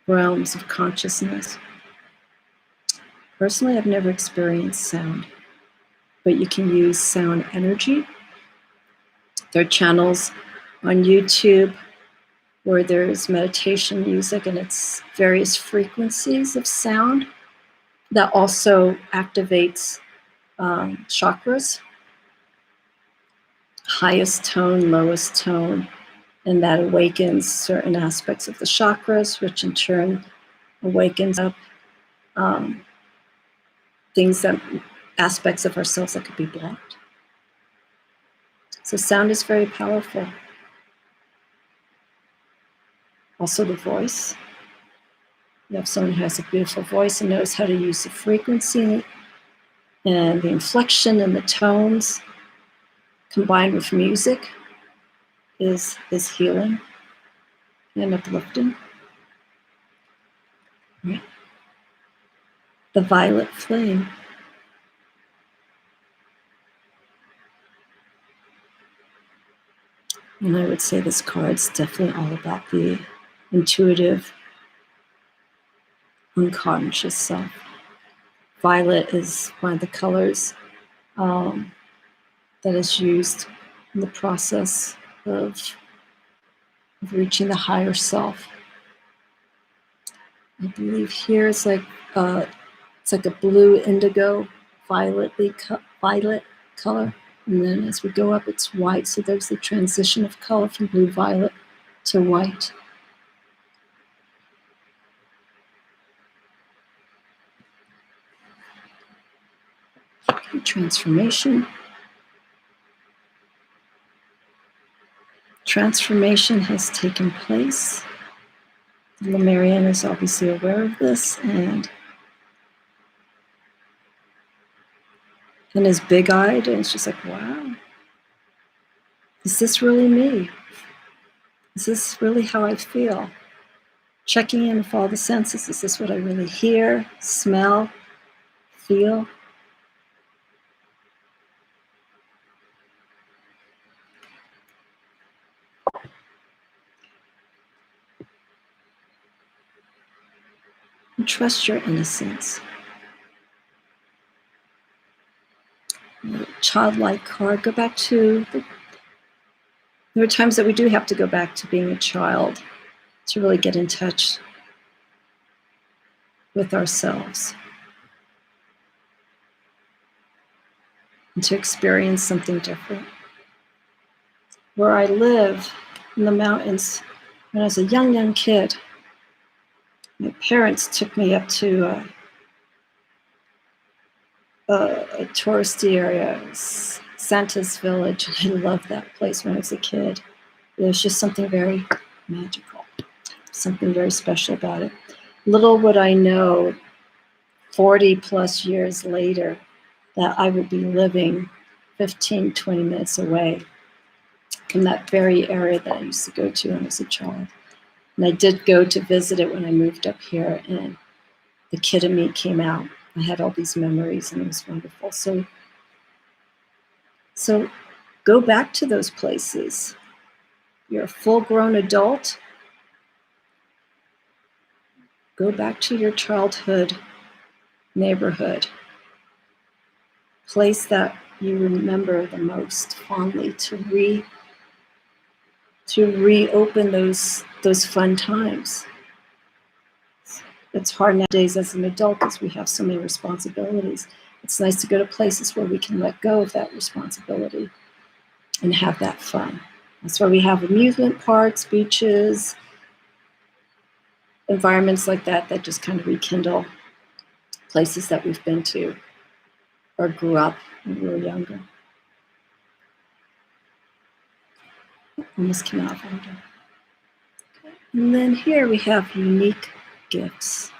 realms of consciousness. Personally, I've never experienced sound, but you can use sound energy. There are channels on YouTube where there's meditation music and it's various frequencies of sound that also activates chakras, highest tone, lowest tone, and that awakens certain aspects of the chakras, which in turn awakens up aspects of ourselves that could be blocked. So sound is very powerful. Also the voice. You have someone who has a beautiful voice and knows how to use the frequency and the inflection and the tones combined with music is healing and uplifting. Right. The violet flame. And I would say this card's definitely all about the intuitive, unconscious self. Violet is one of the colors that is used in the process of reaching the higher self. I believe here it's like a blue indigo violet color, and then as we go up it's white, so there's the transition of color from blue violet to white. Okay, transformation. Transformation has taken place. The Lemurian is obviously aware of this and is big-eyed, and it's just like, wow, is this really me? Is this really how I feel? Checking in with all the senses. Is this what I really hear, smell, feel? And trust your innocence. Childlike card. Go back to there are times that we do have to go back to being a child to really get in touch with ourselves and to experience something different. Where I live in the mountains, when I was a young kid, my parents took me up to a touristy area, Santa's Village. I loved that place when I was a kid. There was just something very magical, something very special about it. Little would I know 40 plus years later that I would be living 15, 20 minutes away from that very area that I used to go to when I was a child. And I did go to visit it when I moved up here, and the kid in me came out. I had all these memories, and it was wonderful. So go back to those places. You're a full-grown adult. Go back to your childhood neighborhood, place that you remember the most fondly, to reopen those fun times. It's hard nowadays as an adult because we have so many responsibilities. It's nice to go to places where we can let go of that responsibility and have that fun. That's why we have amusement parks, beaches, environments like that just kind of rekindle places that we've been to or grew up when we were younger. Almost came out of order. And then here we have unique gifts.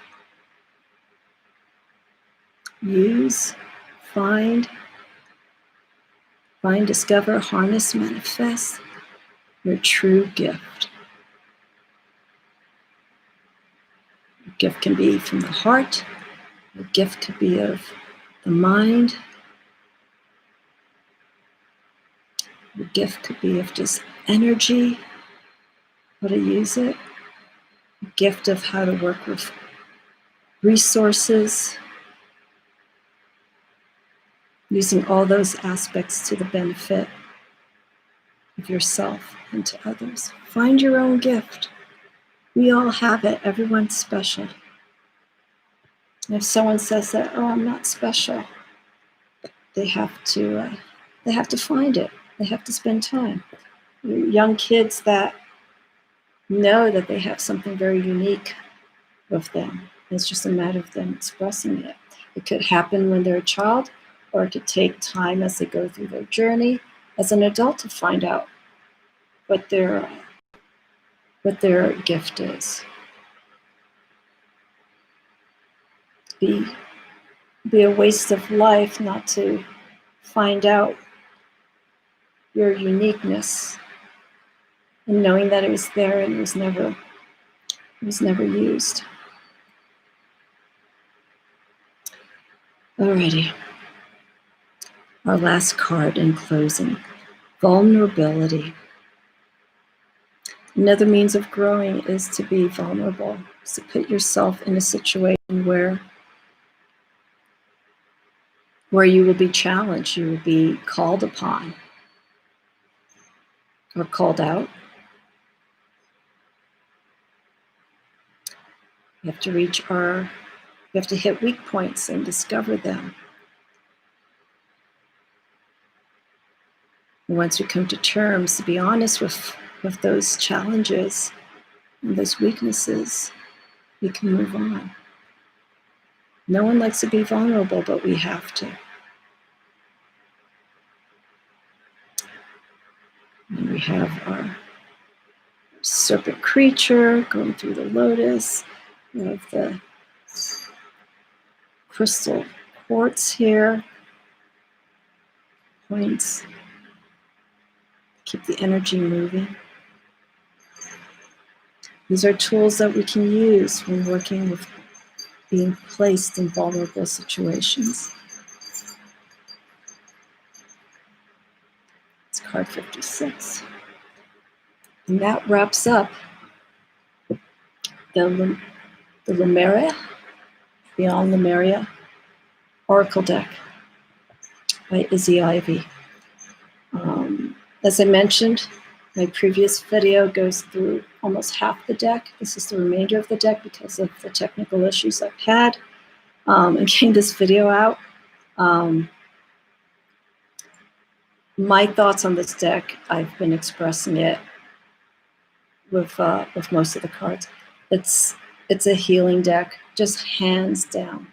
Use, find, discover, harness, manifest your true gift. Your gift can be from the heart. Your gift could be of the mind. Your gift could be of just energy, how to use it. A gift of how to work with resources, using all those aspects to the benefit of yourself and to others. Find your own gift. We all have it. Everyone's special. If someone says that, oh, I'm not special, they have to find it. They have to spend time. Young kids that know that they have something very unique with them. It's just a matter of them expressing it. It could happen when they're a child, or it could take time as they go through their journey as an adult to find out what their gift is. Be a waste of life not to find out your uniqueness and knowing that it was there and it was never used. Alrighty. Our last card in closing, vulnerability. Another means of growing is to be vulnerable, is to put yourself in a situation where you will be challenged, you will be called upon or called out. We have to hit weak points and discover them. And once we come to terms, to be honest with those challenges and those weaknesses, we can move on. No one likes to be vulnerable, but we have to. And we have our serpent creature going through the lotus. We have the crystal quartz here. Points. Keep the energy moving. These are tools that we can use when working with being placed in vulnerable situations. It's card 56. And that wraps up the Lemuria, Beyond Lemuria Oracle deck by Izzy Ivy. As I mentioned, my previous video goes through almost half the deck. This is the remainder of the deck because of the technical issues I've had in getting this video out. My thoughts on this deck, I've been expressing it with most of the cards. It's a healing deck, just hands down.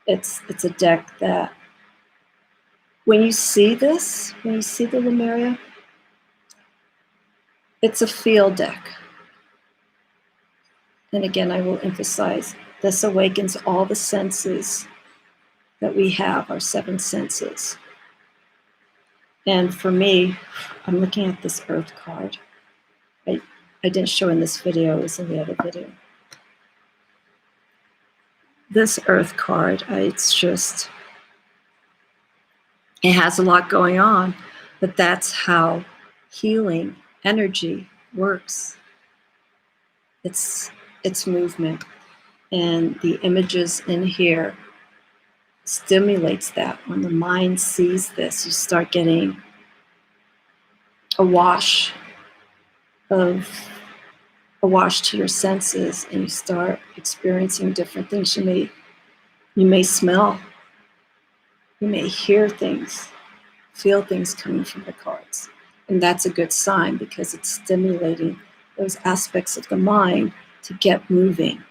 It's a deck that when you see the Lemuria, it's a feel deck. And again, I will emphasize, this awakens all the senses that we have, our 7 senses. And for me, I'm looking at this Earth card. I didn't show in this video, it was in the other video. This Earth card, it has a lot going on, but that's how healing energy works. It's movement, and the images in here stimulates that. When the mind sees this, you start getting a wash to your senses, and you start experiencing different things. You may smell, you may hear things, feel things coming from the cards. And that's a good sign because it's stimulating those aspects of the mind to get moving.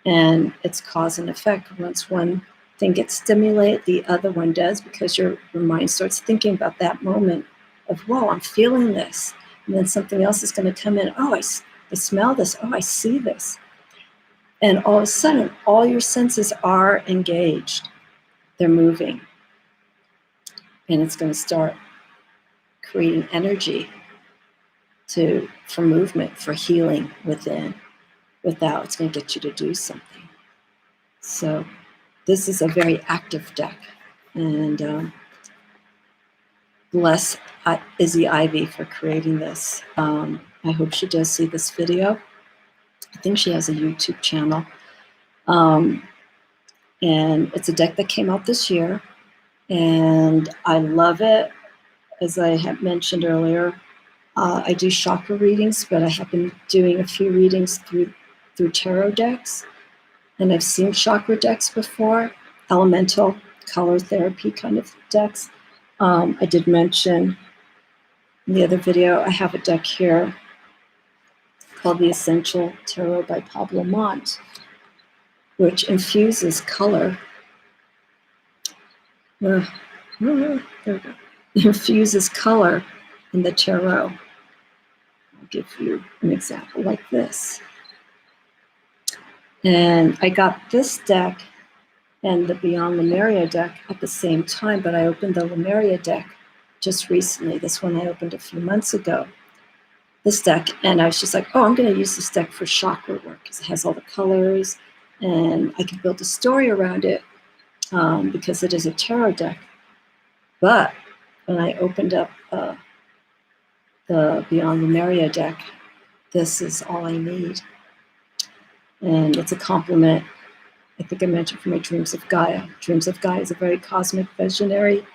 And it's cause and effect. Once one thing gets stimulated, the other one does, because your mind starts thinking about that moment of, whoa, I'm feeling this. And then something else is going to come in. Oh, I smell this. Oh, I see this. And all of a sudden, all your senses are engaged. They're moving. And it's going to start creating energy for movement, for healing within, without. It's going to get you to do something. So this is a very active deck. And bless Izzy Ivy for creating this. I hope she does see this video. I think she has a YouTube channel. And it's a deck that came out this year. And I love it. As I had mentioned earlier, I do chakra readings, but I have been doing a few readings through tarot decks. And I've seen chakra decks before, elemental color therapy kind of decks. I did mention in the other video, I have a deck here called the Essential Tarot by Pablo Mont, which infuses color. There we go. Infuses color in the tarot. I'll give you an example like this. And I got this deck and the Beyond Lemuria deck at the same time, but I opened the Lemuria deck just recently. This one I opened a few months ago. This deck, and I was just like, oh, I'm going to use this deck for chakra work because it has all the colors, and I can build a story around it because it is a tarot deck. But when I opened up the Beyond Lemuria deck, this is all I need. And it's a complement, I think I mentioned, for my Dreams of Gaia. Dreams of Gaia is a very cosmic, visionary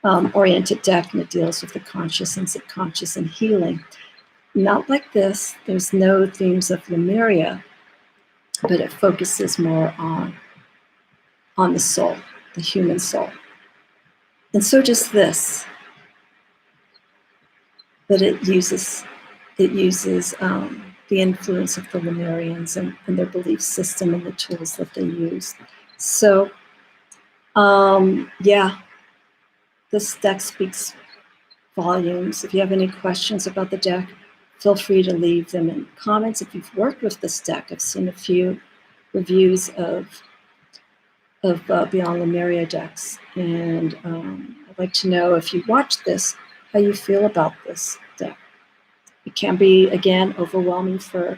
oriented deck, and it deals with the conscious and subconscious and healing. Not like this. There's no themes of Lemuria, but it focuses more on the soul, the human soul. And so does this. But it uses the influence of the Lemurians and their belief system and the tools that they use. So, yeah, this deck speaks volumes. If you have any questions about the deck, feel free to leave them in comments. If you've worked with this deck, I've seen a few reviews of Beyond Lemuria decks, and I'd like to know, if you watch this, how you feel about this deck. It can be, again, overwhelming for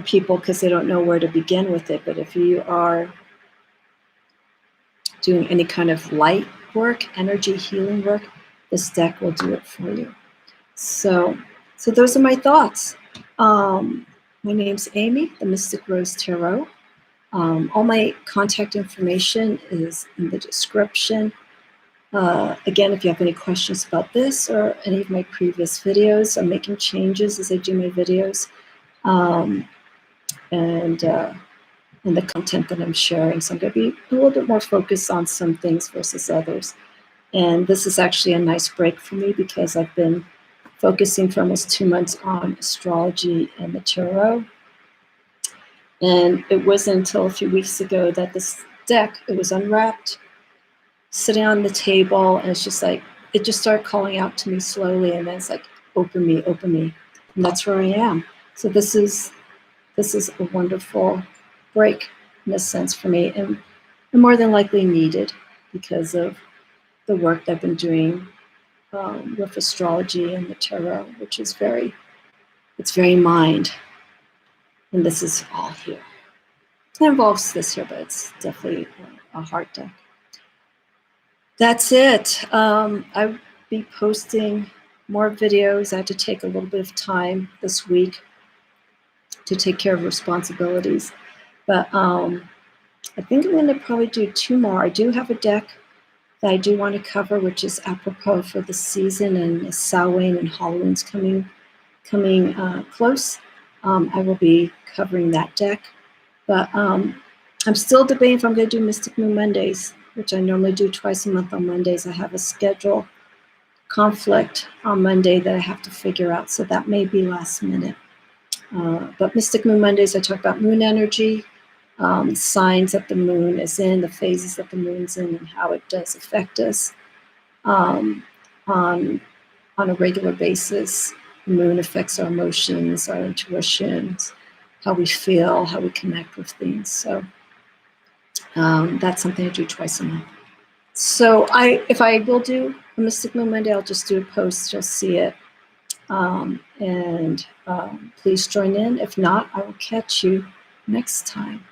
people because they don't know where to begin with it. But if you are doing any kind of light work, energy healing work, this deck will do it for you. So those are my thoughts. My name's Amy, the Mystic Rose Tarot. All my contact information is in the description. Again, if you have any questions about this or any of my previous videos, I'm making changes as I do my videos, and the content that I'm sharing. So I'm going to be a little bit more focused on some things versus others. And this is actually a nice break for me because I've been focusing for almost 2 months on astrology and the tarot. And it wasn't until a few weeks ago that this deck, it was unwrapped, sitting on the table, and it's just like, it just started calling out to me slowly, and then it's like, open me, and that's where I am. So this is a wonderful break in a sense for me, and more than likely needed because of the work that I've been doing with astrology and the tarot, which is very mind, and this is all here. It involves this here, but it's definitely a heart deck. That's it. I'll be posting more videos. I had to take a little bit of time this week to take care of responsibilities. But I think I'm going to probably do 2 more. I do have a deck that I do want to cover, which is apropos for the season, and Samhain and Halloween's coming close. I will be covering that deck. But I'm still debating if I'm going to do Mystic Moon Mondays, which I normally do twice a month on Mondays. I have a schedule conflict on Monday that I have to figure out, so that may be last minute. But Mystic Moon Mondays, I talk about moon energy, signs that the moon is in, the phases that the moon's in, and how it does affect us on a regular basis. The moon affects our emotions, our intuitions, how we feel, how we connect with things. So that's something I do twice a month. So if I will do a Mystic Moon Monday, I'll just do a post. You'll see it. Please join in. If not, I will catch you next time.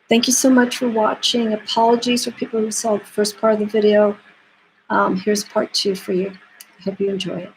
Thank you so much for watching. Apologies for people who saw the first part of the video. Here's part 2 for you. I hope you enjoy it.